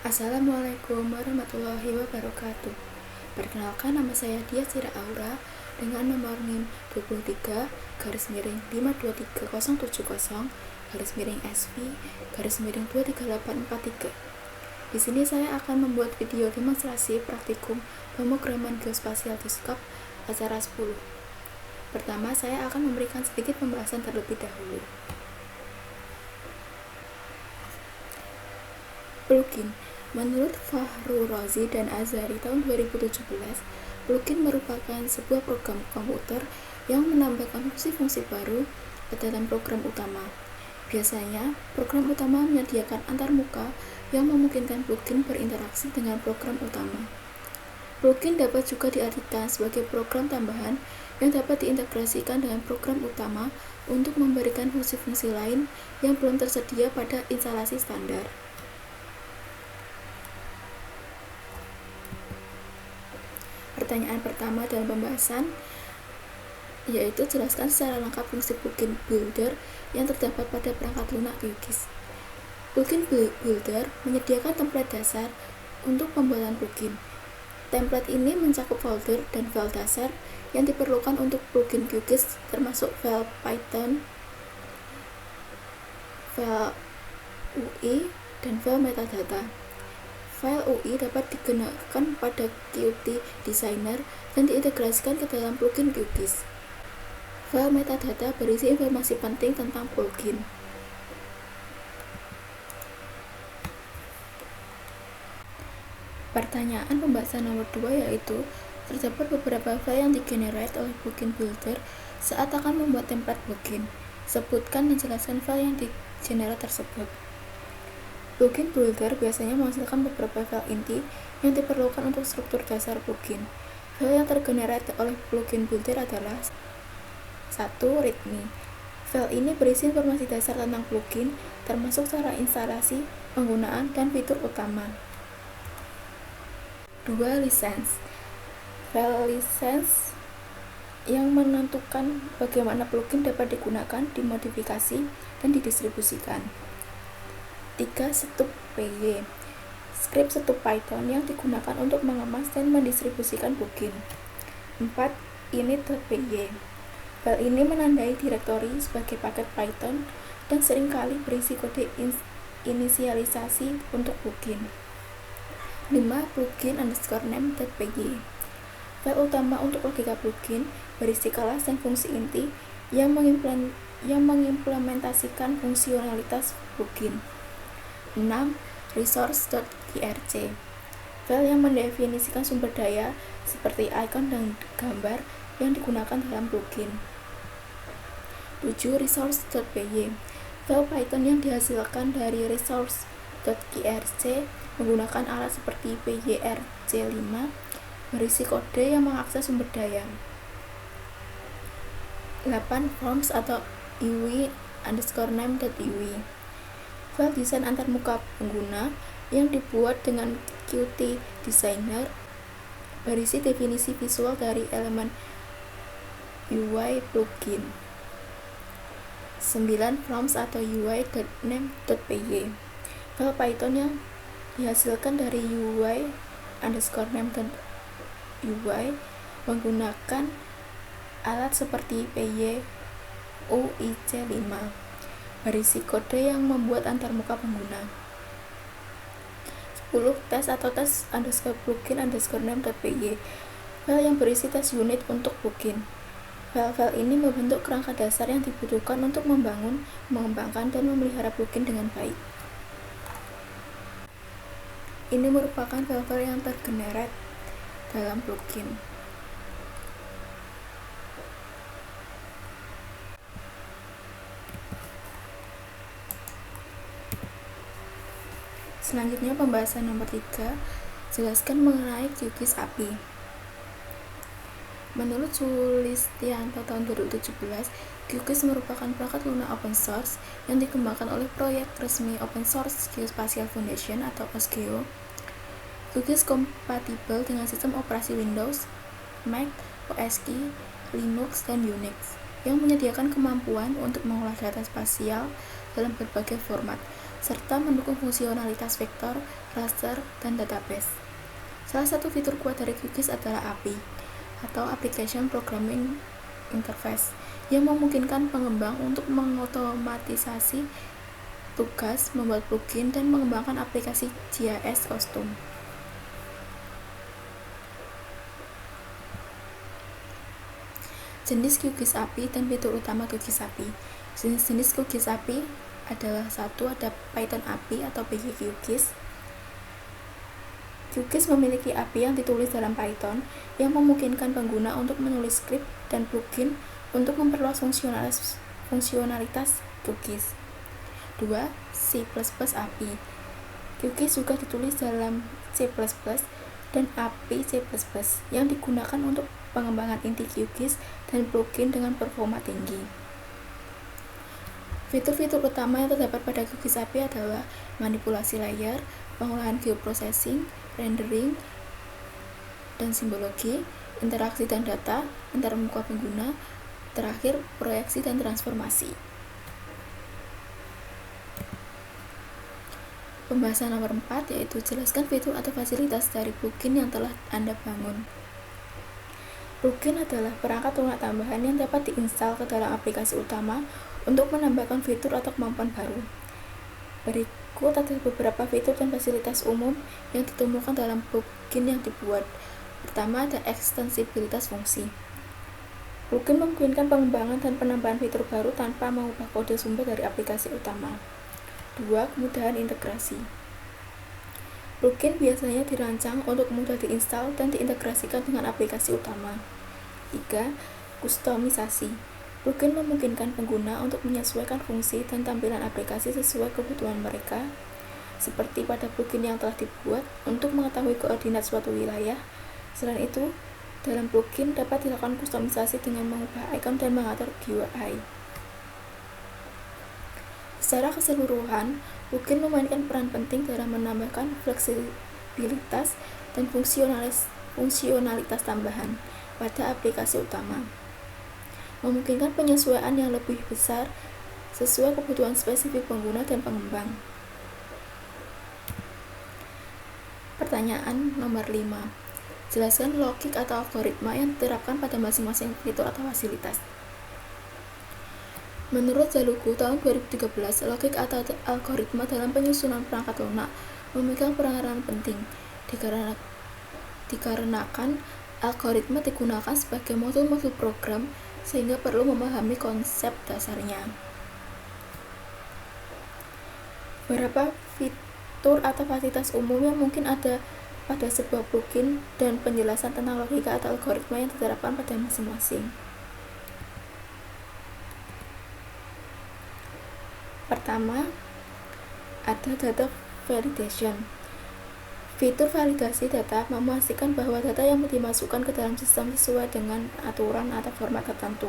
Assalamualaikum warahmatullahi wabarakatuh. Perkenalkan, nama saya Dia Sira Aura dengan nomor NIM 23-5270-7/SV/SV/23843. Di sini saya akan membuat video demonstrasi praktikum pemrograman geospasial Desktop acara 10. Pertama, saya akan memberikan sedikit pembahasan terlebih dahulu. Plugin. Menurut Fahru Rozi dan Azhari tahun 2017, plugin merupakan sebuah program komputer yang menambahkan fungsi-fungsi baru ke dalam program utama. Biasanya, program utama menyediakan antarmuka yang memungkinkan plugin berinteraksi dengan program utama. Plugin dapat juga diartikan sebagai program tambahan yang dapat diintegrasikan dengan program utama untuk memberikan fungsi-fungsi lain yang belum tersedia pada instalasi standar. Pertanyaan pertama dalam pembahasan yaitu jelaskan secara lengkap fungsi plugin builder yang terdapat pada perangkat lunak QGIS. Plugin builder menyediakan template dasar untuk pembuatan plugin. Template ini mencakup folder dan file dasar yang diperlukan untuk plugin QGIS, termasuk file Python, file UI, dan file metadata. File UI dapat digunakan pada Qt Designer dan diintegrasikan ke dalam plugin QGIS. File metadata berisi informasi penting tentang plugin. Pertanyaan pembahasan nomor 2 yaitu terdapat beberapa file yang digenerate oleh plugin builder saat akan membuat template plugin. Sebutkan dan jelaskan file yang digenerate tersebut. Plugin builder biasanya menghasilkan beberapa file inti yang diperlukan untuk struktur dasar plugin. File yang tergenerate oleh plugin builder adalah 1. README. File ini berisi informasi dasar tentang plugin, termasuk cara instalasi, penggunaan, dan fitur utama. 2. License. File license yang menentukan bagaimana plugin dapat digunakan, dimodifikasi, dan didistribusikan. 3. Setup PY. Script setup Python yang digunakan untuk mengemas dan mendistribusikan plugin. 4. Init.py. File ini menandai direktori sebagai paket Python dan seringkali berisi kode inisialisasi untuk plugin. 5. Plugin_name.py. File utama untuk logika plugin berisi kelas dan fungsi inti yang mengimplementasikan fungsionalitas plugin. 6. Resource.grc. File yang mendefinisikan sumber daya seperti icon dan gambar yang digunakan dalam plugin. 7. Resource.py. File Python yang dihasilkan dari resource.grc menggunakan alat seperti pyrc5 berisi kode yang mengakses sumber daya. 8. Forms atau UI_name.ui. File desain antarmuka pengguna yang dibuat dengan Qt Designer berisi definisi visual dari elemen UI plugin. 9. Forms atau UI_name.py. File Python yang dihasilkan dari UI_name.ui menggunakan alat seperti py_uic5 berisi kode yang membuat antarmuka pengguna. 10. Test_plugin_name.py. File yang berisi tes unit untuk plugin. File-file ini membentuk kerangka dasar yang dibutuhkan untuk membangun, mengembangkan, dan memelihara plugin dengan baik. Ini merupakan file-file yang tergenerate dalam plugin. Selanjutnya pembahasan nomor 3, jelaskan mengenai QGIS API. Menurut Sulistianto tahun 2017, QGIS merupakan perangkat lunak open source yang dikembangkan oleh proyek resmi Open Source Geospatial Foundation atau OSGeo. QGIS kompatibel dengan sistem operasi Windows, Mac, OS X, Linux, dan Unix yang menyediakan kemampuan untuk mengolah data spasial dalam berbagai format, serta mendukung fungsionalitas vektor, raster, dan database. Salah satu fitur kuat dari QGIS adalah API, atau Application Programming Interface, yang memungkinkan pengembang untuk mengotomatisasi tugas, membuat plugin, dan mengembangkan aplikasi GIS kostum. Jenis QGIS API dan fitur utama QGIS API. Jenis-jenis QGIS API adalah satu, ada Python API atau PyQGIS. QGIS memiliki API yang ditulis dalam Python yang memungkinkan pengguna untuk menulis skrip dan plugin untuk memperluas fungsionalitas QGIS. 2. C++ API. QGIS juga ditulis dalam C++ dan API C++ yang digunakan untuk pengembangan inti QGIS dan plugin dengan performa tinggi. Fitur-fitur utama yang terdapat pada QGIS API adalah manipulasi layar, pengolahan geoprocessing, rendering, dan simbologi, interaksi dan data antar muka pengguna, terakhir proyeksi dan transformasi. Pembahasan nomor 4 yaitu jelaskan fitur atau fasilitas dari plugin yang telah Anda bangun. Plugin adalah perangkat lunak tambahan yang dapat diinstal ke dalam aplikasi utama untuk menambahkan fitur atau kemampuan baru. Berikut ada beberapa fitur dan fasilitas umum yang ditemukan dalam plugin yang dibuat. Pertama, ada ekstensibilitas fungsi. Plugin memungkinkan pengembangan dan penambahan fitur baru tanpa mengubah kode sumber dari aplikasi utama. 2. Kemudahan integrasi. Plugin biasanya dirancang untuk mudah diinstal dan diintegrasikan dengan aplikasi utama. 3. Kustomisasi. Plugin memungkinkan pengguna untuk menyesuaikan fungsi dan tampilan aplikasi sesuai kebutuhan mereka, seperti pada plugin yang telah dibuat untuk mengetahui koordinat suatu wilayah. Selain itu, dalam plugin dapat dilakukan kustomisasi dengan mengubah icon dan mengatur GUI. Secara keseluruhan, plugin memainkan peran penting dalam menambahkan fleksibilitas dan fungsionalitas tambahan pada aplikasi utama, memungkinkan penyesuaian yang lebih besar sesuai kebutuhan spesifik pengguna dan pengembang. Pertanyaan nomor 5. Jelaskan logik atau algoritma yang diterapkan pada masing-masing fitur atau fasilitas. Menurut Zalugu tahun 2013, logik atau algoritma dalam penyusunan perangkat lunak memegang peranan penting dikarenakan algoritma digunakan sebagai modul-modul program sehingga perlu memahami konsep dasarnya. Beberapa fitur atau fasilitas umum yang mungkin ada pada sebuah plugin dan penjelasan tentang logika atau algoritma yang diterapkan pada masing-masing. Pertama, ada data validation. Fitur validasi data memastikan bahwa data yang dimasukkan ke dalam sistem sesuai dengan aturan atau format tertentu.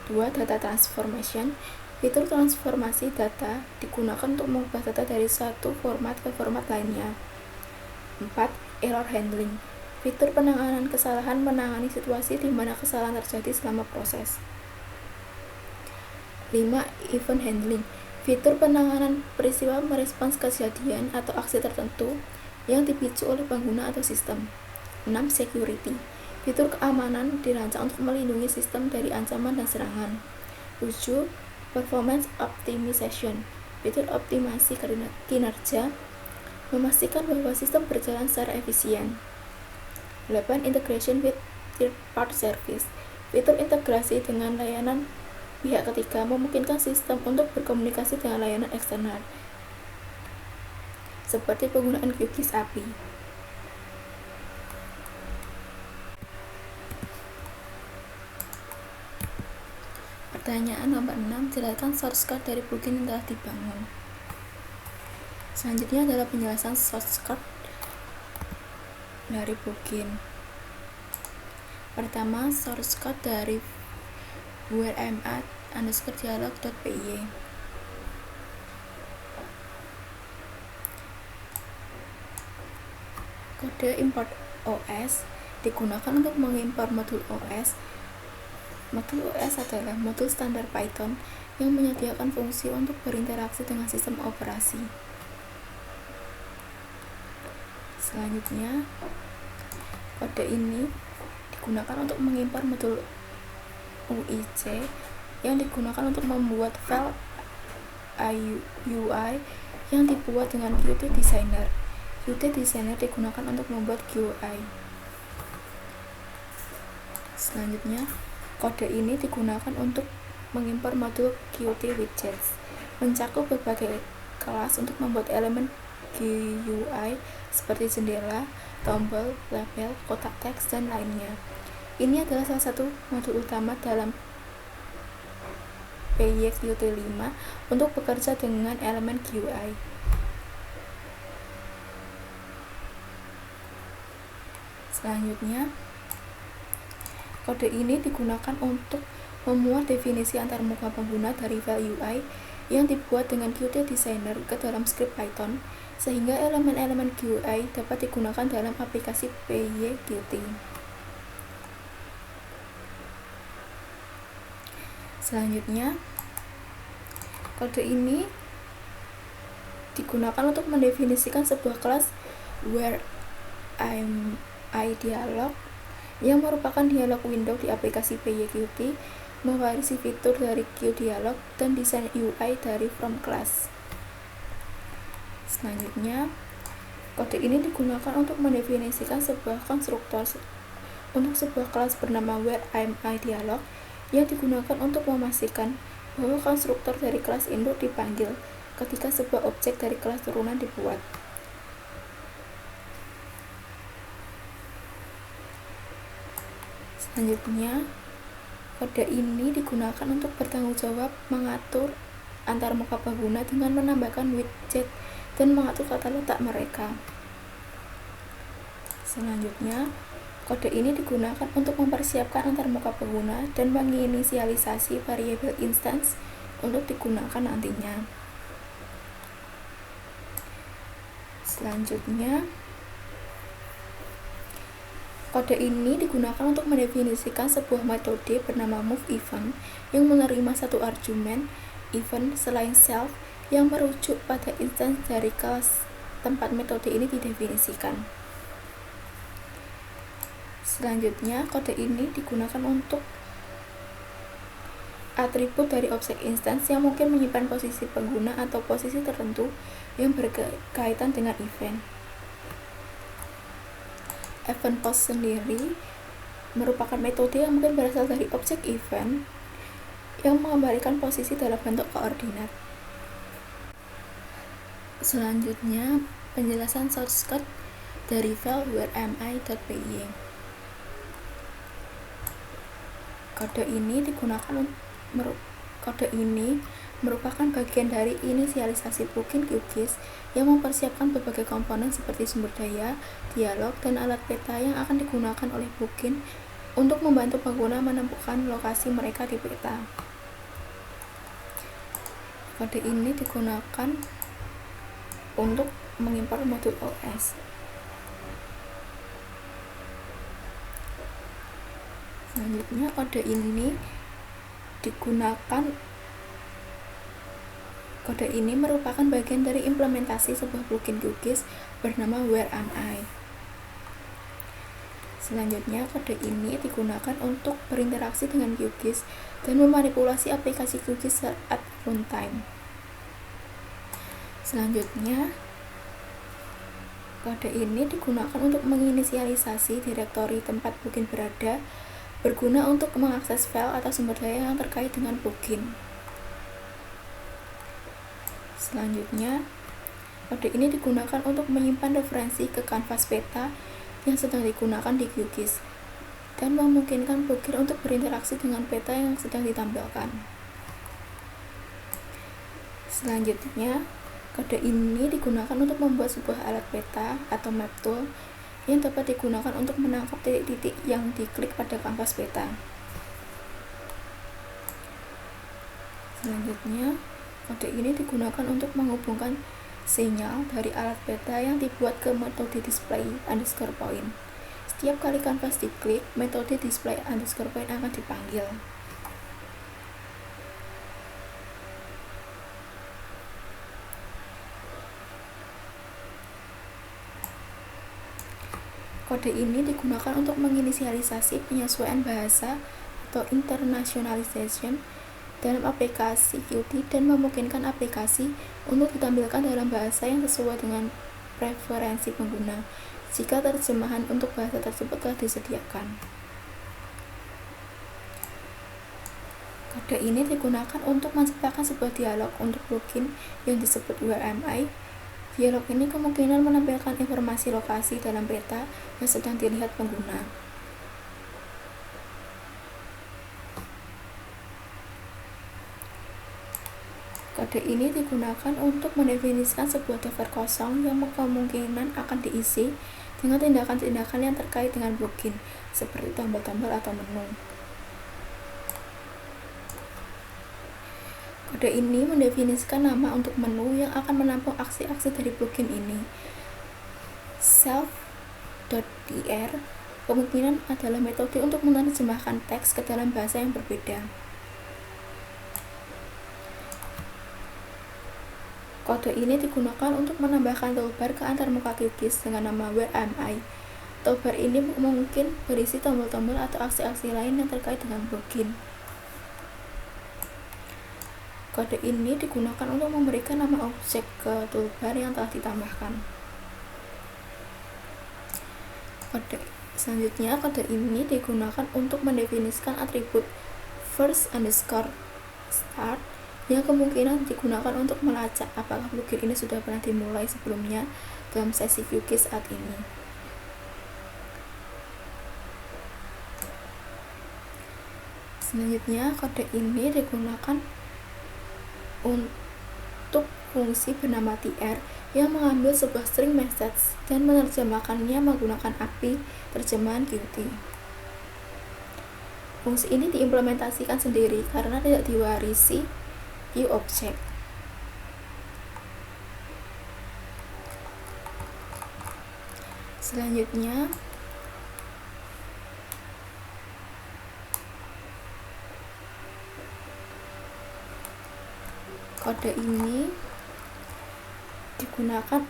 2. Data transformation. Fitur transformasi data digunakan untuk mengubah data dari satu format ke format lainnya. 4. Error handling. Fitur penanganan kesalahan menangani situasi di mana kesalahan terjadi selama proses. 5. Event handling. Fitur penanganan peristiwa merespons kejadian atau aksi tertentu yang dipicu oleh pengguna atau sistem. 6. Security. Fitur keamanan dirancang untuk melindungi sistem dari ancaman dan serangan. 7. Performance optimization. Fitur optimasi kinerja memastikan bahwa sistem berjalan secara efisien. 8. Integration with third-party service. Fitur integrasi dengan layanan pihak ketiga memungkinkan sistem untuk berkomunikasi dengan layanan eksternal, seperti penggunaan QGIS API. Pertanyaan nomor 6. Jelaskan source code dari plugin yang telah dibangun. Selanjutnya adalah penjelasan source code dari plugin. Pertama, source code dari wrma_dialog.py. Kode import OS digunakan untuk mengimpor modul OS. Modul OS adalah modul standar Python yang menyediakan fungsi untuk berinteraksi dengan sistem operasi. Selanjutnya, kode ini digunakan untuk mengimpor modul UIC yang digunakan untuk membuat file UI yang dibuat dengan Qt Designer. Qt Designer digunakan untuk membuat GUI. Selanjutnya, kode ini digunakan untuk mengimpor modul Qt Widgets, mencakup berbagai kelas untuk membuat elemen GUI seperti jendela, tombol, label, kotak teks, dan lainnya. Ini adalah salah satu modul utama dalam PyQt 5 untuk bekerja dengan elemen GUI. Selanjutnya, kode ini digunakan untuk memuat definisi antarmuka pengguna dari file UI yang dibuat dengan Qt Designer ke dalam skrip Python, sehingga elemen-elemen GUI dapat digunakan dalam aplikasi PyQt. Selanjutnya, kode ini digunakan untuk mendefinisikan sebuah kelas where I dialog yang merupakan dialog window di aplikasi PyQt, mewarisi fitur dari QDialog dan desain UI dari from class. Selanjutnya, kode ini digunakan untuk mendefinisikan sebuah konstruktor untuk sebuah kelas bernama where I dialog yang digunakan untuk memastikan bahwa konstruktor dari kelas induk dipanggil ketika sebuah objek dari kelas turunan dibuat. Selanjutnya, kode ini digunakan untuk bertanggung jawab mengatur antarmuka pengguna dengan menambahkan widget dan mengatur tata letak mereka. Selanjutnya, kode ini digunakan untuk mempersiapkan antarmuka pengguna dan menginisialisasi variabel instance untuk digunakan nantinya. Selanjutnya, kode ini digunakan untuk mendefinisikan sebuah metode bernama moveEvent yang menerima satu argumen event selain self yang merujuk pada instance dari kelas tempat metode ini didefinisikan. Selanjutnya, kode ini digunakan untuk atribut dari objek instance yang mungkin menyimpan posisi pengguna atau posisi tertentu yang berkaitan dengan event. Event post sendiri merupakan metode yang mungkin berasal dari objek event yang mengembalikan posisi dalam bentuk koordinat. Selanjutnya, penjelasan shortcut dari file where.mi.py. Kode ini merupakan bagian dari inisialisasi plugin QGIS yang mempersiapkan berbagai komponen seperti sumber daya, dialog, dan alat peta yang akan digunakan oleh plugin untuk membantu pengguna menemukan lokasi mereka di peta. Kode ini digunakan untuk mengimpor modul OS. Selanjutnya, kode ini merupakan bagian dari implementasi sebuah plugin QGIS bernama where.mi. Selanjutnya, kode ini digunakan untuk berinteraksi dengan QGIS dan memanipulasi aplikasi QGIS saat runtime. Selanjutnya, kode ini digunakan untuk menginisialisasi direktori tempat plugin berada, berguna untuk mengakses file atau sumber daya yang terkait dengan plugin. Selanjutnya, kode ini digunakan untuk menyimpan referensi ke kanvas peta yang sedang digunakan di QGIS dan memungkinkan plugin untuk berinteraksi dengan peta yang sedang ditampilkan. Selanjutnya, kode ini digunakan untuk membuat sebuah alat peta atau map tool yang dapat digunakan untuk menangkap titik-titik yang diklik pada kanvas peta. Selanjutnya, kode ini digunakan untuk menghubungkan sinyal dari alat peta yang dibuat ke metode display_point. Setiap kali kanvas diklik, metode display_point akan dipanggil. Kode ini digunakan untuk menginisialisasi penyesuaian bahasa atau internationalization dalam aplikasi Qt dan memungkinkan aplikasi untuk ditampilkan dalam bahasa yang sesuai dengan preferensi pengguna jika terjemahan untuk bahasa tersebut telah disediakan. Kode ini digunakan untuk menciptakan sebuah dialog untuk plugin yang disebut Where Am I. Dialog ini kemungkinan menampilkan informasi lokasi dalam peta yang sedang dilihat pengguna. Kode ini digunakan untuk mendefinisikan sebuah daftar kosong yang kemungkinan akan diisi dengan tindakan-tindakan yang terkait dengan plugin, seperti tombol-tombol atau menu. Kode ini mendefinisikan nama untuk menu yang akan menampung aksi-aksi dari plugin ini. Self.tr kemungkinan adalah metode untuk menerjemahkan teks ke dalam bahasa yang berbeda. Kode ini digunakan untuk menambahkan toolbar ke antarmuka QGIS dengan nama Where Am I. Toolbar ini mungkin berisi tombol-tombol atau aksi-aksi lain yang terkait dengan plugin. Kode ini digunakan untuk memberikan nama objek ke toolbar yang telah ditambahkan. Selanjutnya, kode ini digunakan untuk mendefinisikan atribut first_start yang kemungkinan digunakan untuk melacak apakah plugin ini sudah pernah dimulai sebelumnya dalam sesi QGIS saat ini. Selanjutnya, kode ini digunakan untuk fungsi bernama tr yang mengambil sebuah string message dan menerjemahkannya menggunakan API terjemahan Qt. Fungsi ini diimplementasikan sendiri karena tidak diwarisi QObject. Selanjutnya, kode ini digunakan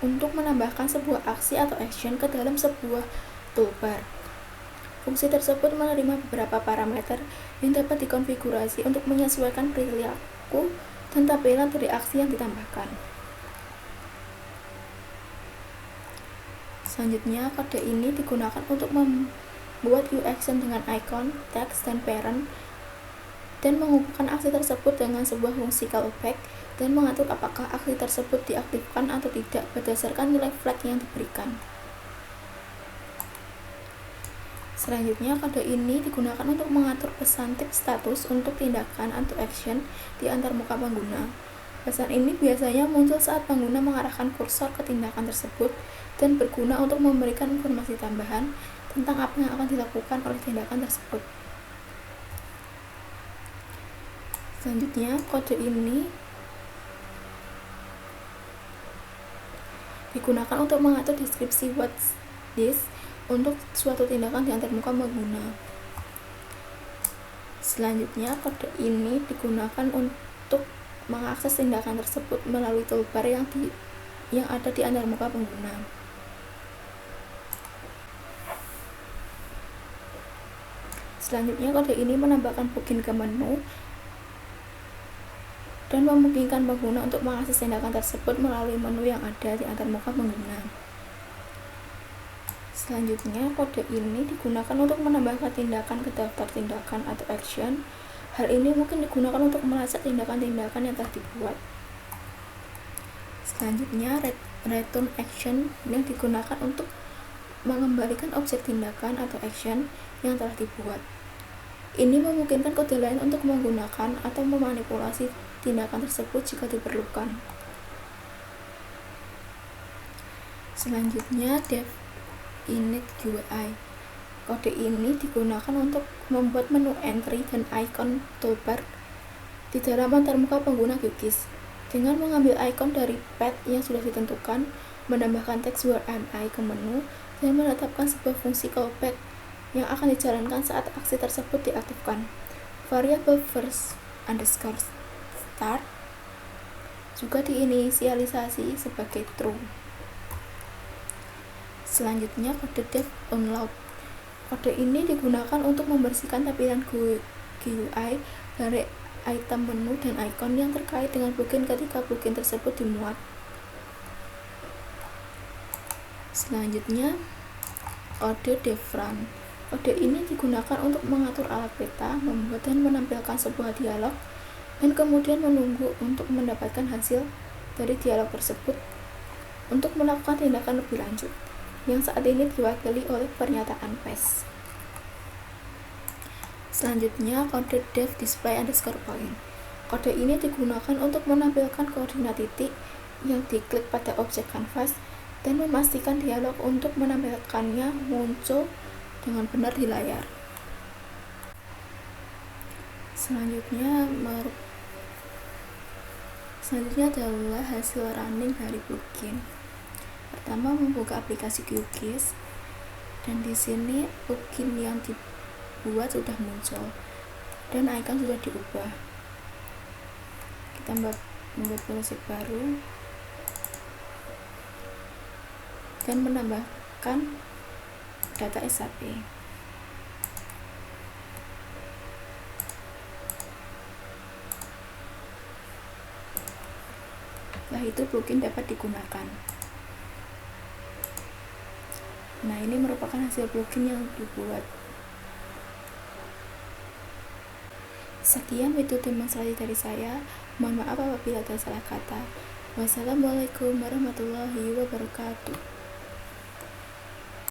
untuk menambahkan sebuah aksi atau action ke dalam sebuah toolbar. Fungsi tersebut menerima beberapa parameter yang dapat dikonfigurasi untuk menyesuaikan perilaku dan tampilan dari aksi yang ditambahkan. Selanjutnya, kode ini digunakan untuk membuat UI-action dengan icon, teks, dan parent dan menghubungkan aksi tersebut dengan sebuah fungsi callback dan mengatur apakah aksi tersebut diaktifkan atau tidak berdasarkan nilai flag yang diberikan. Selanjutnya, kode ini digunakan untuk mengatur pesan tip status untuk tindakan atau action di antarmuka pengguna. Pesan ini biasanya muncul saat pengguna mengarahkan kursor ke tindakan tersebut dan berguna untuk memberikan informasi tambahan tentang apa yang akan dilakukan oleh tindakan tersebut. Selanjutnya, kode ini digunakan untuk mengatur deskripsi what's this untuk suatu tindakan di antarmuka pengguna. Selanjutnya, kode ini digunakan untuk mengakses tindakan tersebut melalui toolbar yang ada di antarmuka pengguna. Selanjutnya, kode ini menambahkan plugin ke menu dan memungkinkan pengguna untuk mengakses tindakan tersebut melalui menu yang ada di antarmuka pengguna. Selanjutnya, kode ini digunakan untuk menambahkan tindakan ke daftar tindakan atau action. Hal ini mungkin digunakan untuk melacak tindakan-tindakan yang telah dibuat. Selanjutnya, return action yang digunakan untuk mengembalikan objek tindakan atau action yang telah dibuat. Ini memungkinkan kode lain untuk menggunakan atau memanipulasi tindakan tersebut jika diperlukan. Selanjutnya, dev init UI. Kode ini digunakan untuk membuat menu entry dan icon toolbar di dalam antarmuka pengguna QGIS. Dengan mengambil icon dari pad yang sudah ditentukan, menambahkan teks Where Am I ke menu, dan menetapkan sebuah fungsi callback yang akan dijalankan saat aksi tersebut diaktifkan. Variabel first_start juga diinisialisasi sebagai true. Selanjutnya, kode dev unload. Kode ini digunakan untuk membersihkan tampilan GUI dari item menu dan icon yang terkait dengan plugin ketika plugin tersebut dimuat. Selanjutnya, kode devrun. Kode ini digunakan untuk mengatur alat beta, membuat dan menampilkan sebuah dialog, dan kemudian menunggu untuk mendapatkan hasil dari dialog tersebut untuk melakukan tindakan lebih lanjut, yang saat ini diwakili oleh pernyataan paste. Selanjutnya, kode dev display_point. Kode ini digunakan untuk menampilkan koordinat titik yang diklik pada objek kanvas dan memastikan dialog untuk menampilkannya muncul dengan benar di layar. Selanjutnya adalah hasil running dari plugin. Pertama, membuka aplikasi QGIS, dan di sini plugin yang dibuat sudah muncul dan icon sudah diubah. Kita membuat project baru dan menambahkan data SAP. Setelah itu plugin dapat digunakan. Nah, ini merupakan hasil plugin yang dibuat. Sekian video demonstrasi dari saya. Mohon maaf apabila ada salah kata. Wassalamualaikum warahmatullahi wabarakatuh.